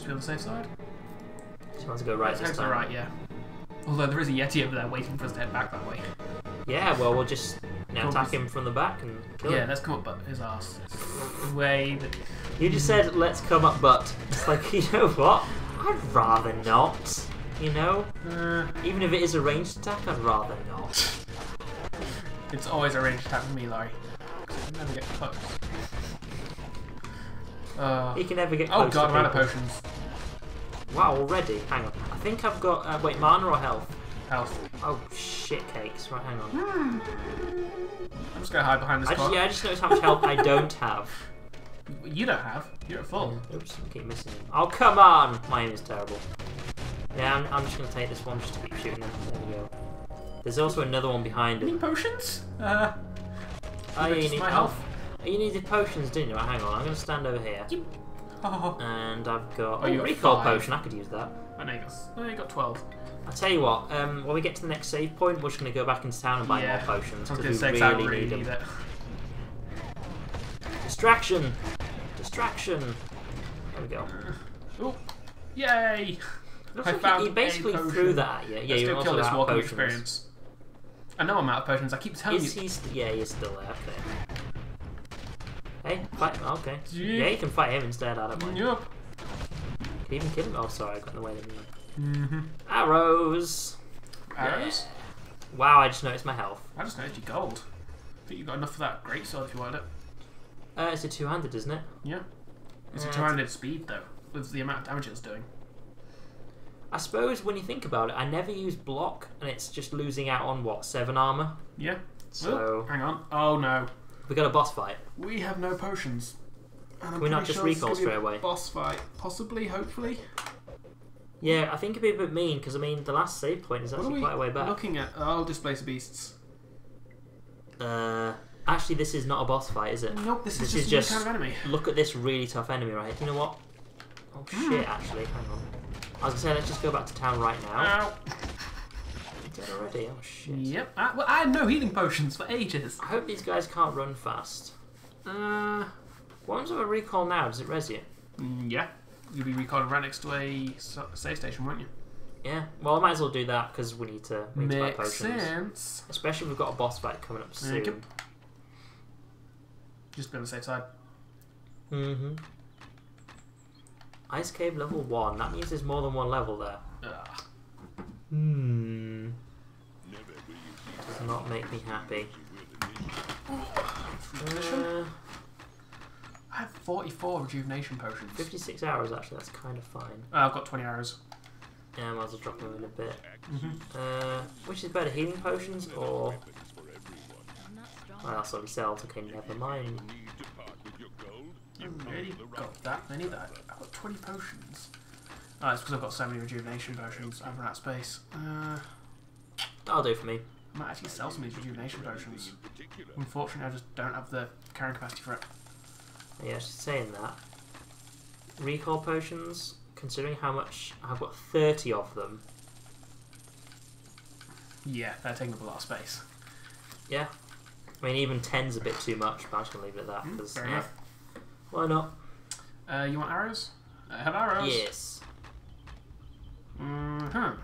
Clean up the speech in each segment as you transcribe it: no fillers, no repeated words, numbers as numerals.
to be on the safe side. Just want to go right this time. Right, yeah. Although there is a Yeti over there waiting for us to head back that way. Yeah, well, we'll just attack him from the back and kill him. Yeah, let's come up but his arse. Way. You just said, let's come up but. It's like, you know what? I'd rather not. You know? Even if it is a ranged attack, I'd rather not. It's always a ranged attack with me, Laurie. I can never get close. He can never get close. Oh god, to I'm out of potions. Wow, already? Hang on. I think I've got... wait, mana or health? Health. Oh, shit cakes. Right, hang on. I'm just going to hide behind this car. Yeah, I just noticed how much health I don't have. You don't have. You're at full. Oops, I keep missing him. Oh, come on! My aim is terrible. Yeah, I'm just going to take this one just to keep shooting him. There we go. There's also another one behind him. Any potions? Oh, you need my health. You needed potions, didn't you? Right, hang on, I'm going to stand over here. Oh. And I've got a recall 5. potion. I could use that. I know you got 12. I'll tell you what, when we get to the next save point, we're just going to go back into town and buy more potions. Because we really need them. Distraction! Distraction! There we go. Oh, yay! I found he basically threw that at you. Yeah, you also kill this out walking potions. experience. I know I'm out of potions. I keep telling you. Yeah, he's still there. Okay. Hey, fight him. Okay. Yeah, you can fight him instead. I don't mind. Yep. Can you even kill him? Oh, sorry, I got in the way of me. Arrows. Arrows? Yeah. Wow, I just noticed my health. I just noticed your gold. I think you got enough for that great sword if you wanted it. It's a 200, isn't it? Yeah. It's a 200 speed though, with the amount of damage it's doing. I suppose when you think about it, I never use block, and it's just losing out on what, 7 armor. Yeah. So hang on. Oh no. We got a boss fight. We have no potions. Can we not just recall straight away? Boss fight, possibly, hopefully. Yeah, I think it'd be a bit mean because I mean the last save point is actually quite a way back. Looking at Displacer beasts. Actually, this is not a boss fight, is it? Nope, this is just a new kind of enemy. Look at this really tough enemy right here. You know what? Oh shit! Actually, hang on. I was gonna say let's just go back to town right now. Ow. Dead already? Oh shit. Yep. Well, I had no healing potions for ages. I hope these guys can't run fast. One's on a recall now. Does it res you? Yeah. You'll be recalling right next to a save station, won't you? Yeah. Well, I might as well do that because we need to buy potions. Makes sense. Especially if we've got a boss fight coming up soon. Yep. Just be on the safe side. Ice Cave level 1. That means there's more than one level there. Does not make me happy. I have 44 rejuvenation potions. 56 hours actually, that's kind of fine. I've got 20 hours. Yeah, I might as well drop them in a bit. Which is better, healing potions or... Well, that's what we sell, okay, never mind. I've already got that many that I've got 20 potions. Oh, it's because I've got so many rejuvenation potions, I've run out of space. That'll do for me. I might actually sell some of these rejuvenation potions. Unfortunately, I just don't have the carrying capacity for it. Yeah, just saying that. Recall potions, considering how much... I've got 30 of them. Yeah, they're taking up a lot of space. Yeah. I mean, even 10's a bit too much, but I'm just going to leave it at that. Fair enough. Why not? You want arrows? I have arrows. Yes. Aha.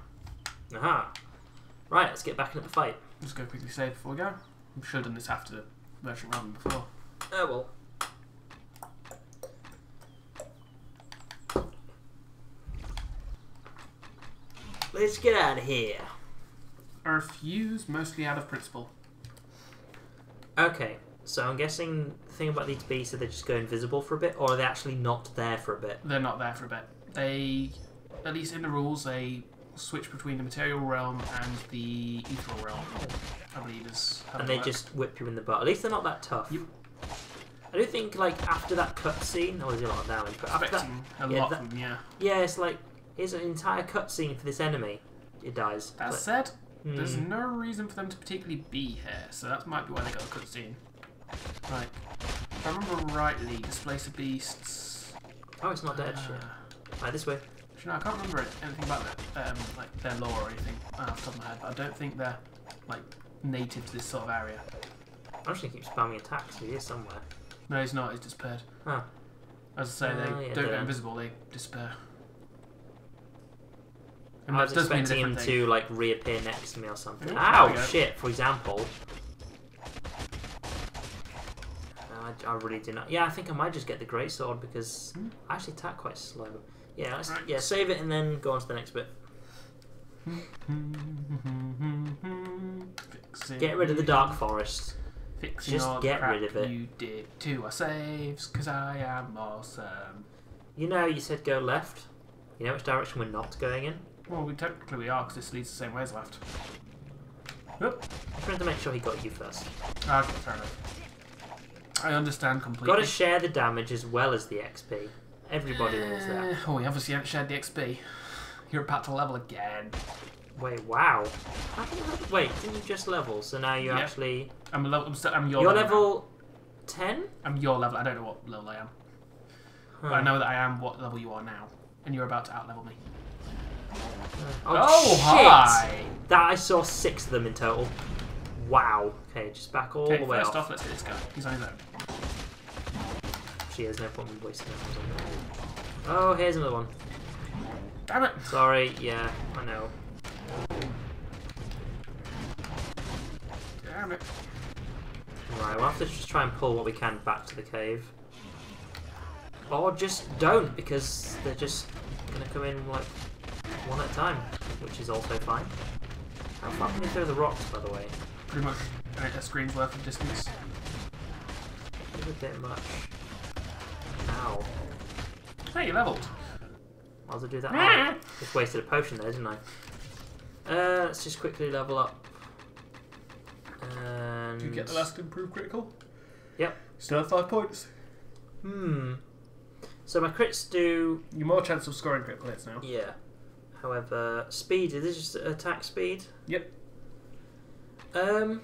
Right, let's get back into the fight. Just go quickly save before we go. We should have done this after the merchant run before. Oh well. Let's get out of here. I refuse, mostly out of principle. Okay, so I'm guessing the thing about these beasts is they just go invisible for a bit, or are they actually not there for a bit? They're not there for a bit. They, at least in the rules, they switch between the material realm and the ethereal realm. I believe is how and they just whip you in the butt. At least they're not that tough. Yep. I do think, like, after that cutscene, there's a lot of damage, but after that... Yeah, it's like, here's an entire cutscene for this enemy. It dies. That said, there's no reason for them to particularly be here, so that might be why they got a cutscene. Like, if I remember rightly, Displacer beasts... Oh, it's not dead, shit. Right, this way. I can't remember anything about like their lore or anything off the top of my head, but I don't think they're, like, native to this sort of area. I'm just going to keep spamming attacks, he is somewhere. No, he's not, he's disappeared. Huh. As I say, they don't go invisible, they disappear. I was expecting him to like reappear next to me or something. Ooh, ow, shit, for example. I really do not. Yeah, I think I might just get the greatsword because I actually attack quite slow. Yeah, let's save it and then go on to the next bit. Get rid of the dark forest. Just get rid of it. You did to our saves, because I am awesome. You know, you said go left. You know which direction we're not going in? Well, technically we are, because this leads the same way as left. Oop. I'm trying to make sure he got you first. Okay, fair enough. I understand completely. Got to share the damage as well as the XP. Everybody knows that. Oh, we obviously haven't shared the XP. You're about to level again. Wait, wow. Wait, didn't you just level? So now you actually... I'm your You're level 10? I'm your level. I don't know what level I am. But I know that I am what level you are now. And you're about to out-level me. Oh, shit! Hi! That I saw 6 of them in total. Wow. Okay, just back all the way first off, let's get this guy. He's on his own. Actually, there's no point in wasting time. Oh, here's another one. Damn it! Sorry, yeah, I know. Damn it. Right, we'll have to just try and pull what we can back to the cave. Or just don't, because they're just going to come in like one at a time, which is also fine. How far can you throw the rocks, by the way? Pretty much a screen's worth of distance. It's a bit much. Ow. Hey, you leveled. Why did I do that? Oh, just wasted a potion there, didn't I? Let's just quickly level up. And... Do you get the last improved critical? Yep. Still have 5 points. So my crits do... You're more chance of scoring critical hits now. Yeah. However, speed, is this just attack speed? Yep. I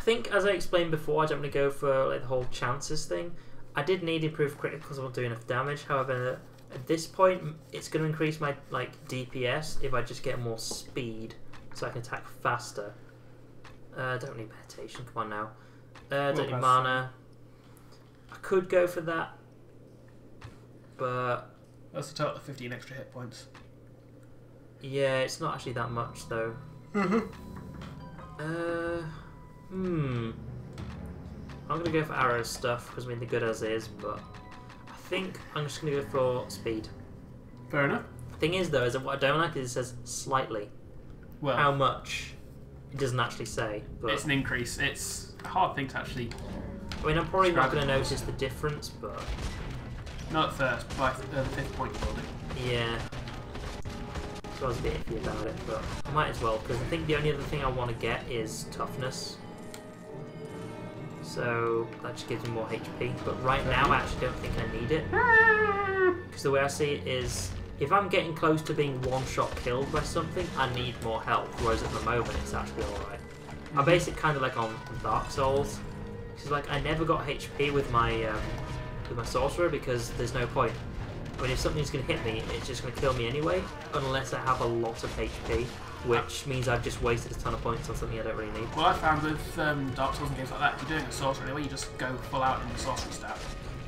think, as I explained before, I don't want to go for like the whole chances thing. I did need improved critical because I won't do enough damage. However, at this point, it's going to increase my DPS if I just get more speed, so I can attack faster. Don't need meditation. Come on now. Don't need mana. I could go for that, but that's a total of 15 extra hit points. Yeah, it's not actually that much though. I'm gonna go for arrow stuff because I mean the good as is, but I think I'm just gonna go for speed. Fair enough. Thing is though, is that what I don't like is it says slightly. Well, how much? It doesn't actually say. But it's an increase. It's a hard thing to actually. I mean, I'm probably not going to notice the difference, but not at first. By the 5th point, you will do. Yeah. So I was a bit iffy about it, but I might as well because I think the only other thing I want to get is toughness. So that just gives me more HP. But right now, I actually don't think I need it because the way I see it is, if I'm getting close to being one-shot killed by something, I need more health. Whereas at the moment, it's actually all right. I base it kind of like on Dark Souls. Because like I never got HP with my sorcerer because there's no point. I mean, if something's going to hit me, it's just going to kill me anyway, unless I have a lot of HP, which means I've just wasted a ton of points on something I don't really need. Well, I found with Dark Souls and games like that, if you're doing a sorcerer anyway, you just go full out in the sorcery stat.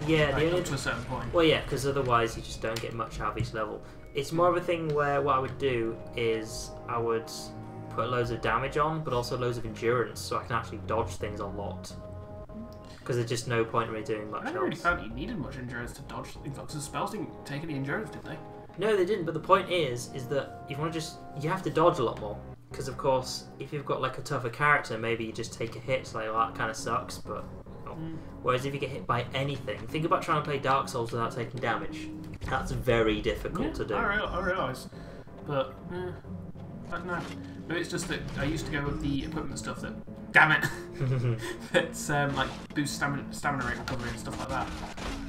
Yeah, like, up to a certain point. Well, yeah, because otherwise you just don't get much out of each level. It's more of a thing where what I would do is I would put loads of damage on, but also loads of endurance, so I can actually dodge things a lot. Because there's just no point in really doing much else. I never really found you needed much endurance to dodge things, because the spells didn't take any endurance, did they? No, they didn't, but the point is that if you want to you have to dodge a lot more. Because, of course, if you've got, like, a tougher character, maybe you just take a hit, so like, well, that kind of sucks, but... Whereas if you get hit by anything, think about trying to play Dark Souls without taking damage. That's very difficult to do. I realise. But, I don't know. Maybe it's just that I used to go with the equipment stuff that, damn it, that's like boost stamina rate recovery and stuff like that.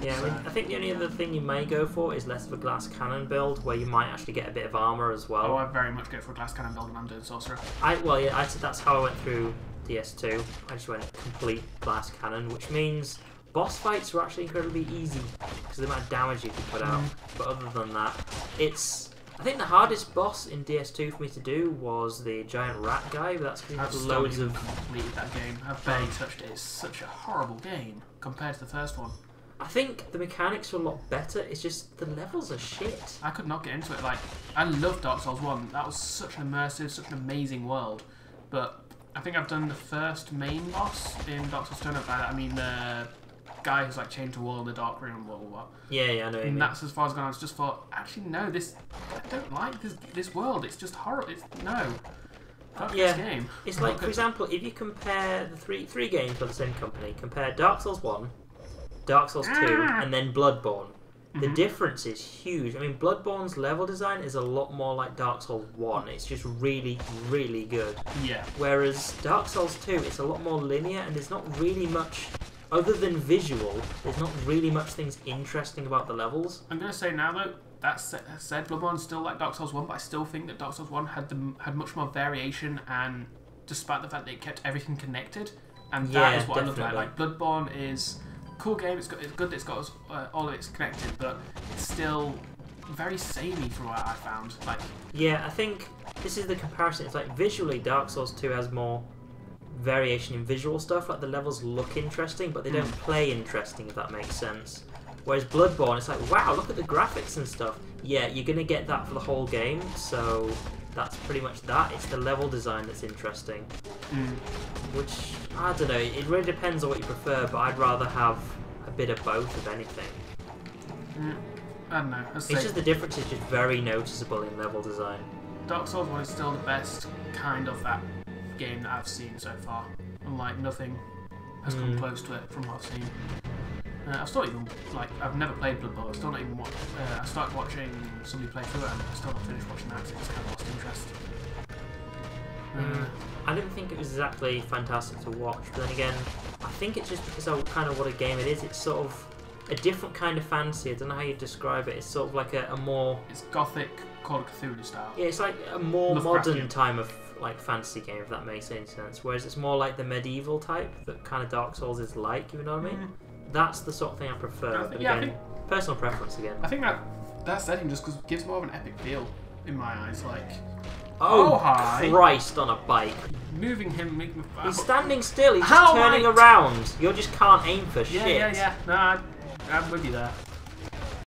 Yeah, so. I mean, I think the only other thing you may go for is less of a glass cannon build, where you might actually get a bit of armour as well. Oh, I very much go for a glass cannon build when I'm doing sorcerer. Well, yeah, that's how I went through DS2. I just went complete glass cannon, which means boss fights are actually incredibly easy because of the amount of damage you can put out. But other than that, I think the hardest boss in DS2 for me to do was the giant rat guy, but that's because he had loads of... completed that game. I've barely touched it. It's such a horrible game compared to the first one. I think the mechanics are a lot better. It's just the levels are shit. I could not get into it. Like, I love Dark Souls 1. That was such an immersive, such an amazing world. But I think I've done the first main boss in Dark Souls 2. By that I mean the guy who's like chained to a wall in the dark room, blah blah blah. Yeah, I know what you mean. And that's as far as I've gone. I just thought, actually, no, I don't like this world. It's just horrible. No. Fuck this game. It's like, for example, if you compare the three games by the same company, compare Dark Souls 1, Dark Souls 2, and then Bloodborne. The difference is huge. I mean, Bloodborne's level design is a lot more like Dark Souls 1. It's just really, really good. Yeah. Whereas Dark Souls 2, it's a lot more linear, and there's not really much, other than visual, there's not really much things interesting about the levels. I'm going to say now, though, that said, Bloodborne's still like Dark Souls 1, but I still think that Dark Souls 1 had much more variation, and despite the fact that it kept everything connected, and that is what definitely. I love about it. Like, Bloodborne is a cool game, it's good that it's got all of it's connected, but it's still very samey from what I found. Like, yeah, I think this is the comparison. It's like, visually, Dark Souls 2 has more variation in visual stuff. Like, the levels look interesting, but they don't play interesting, if that makes sense. Whereas Bloodborne, it's like, wow, look at the graphics and stuff. Yeah, you're going to get that for the whole game, so that's pretty much that. It's the level design that's interesting. Which, I don't know, it really depends on what you prefer, but I'd rather have a bit of both, if anything. I don't know. It's just the difference is just very noticeable in level design. Dark Souls 1 is still the best kind of that game that I've seen so far. And like, nothing has come close to it from what I've seen. I've still even, like, I've never played Bloodborne. I've still not even I started watching somebody play through it, and I've still not finished watching that, so it's kind of lost interest. I didn't think it was exactly fantastic to watch, but then again, I think it's just because of kind of what a game it is. It's sort of a different kind of fantasy. I don't know how you describe it. It's sort of like a more... It's gothic, Call of Cthulhu style. Yeah, it's like a more modern time of like fantasy game, if that makes any sense. Whereas it's more like the medieval type that kind of Dark Souls is like, you know what I mean? That's the sort of thing I prefer. But again, personal preference again. I think that setting just gives more of an epic feel in my eyes. Like, hi! Christ on a bike! Moving him, making the He's standing still. He's just turning around. You just can't aim for shit. Yeah. No, I'm with you there.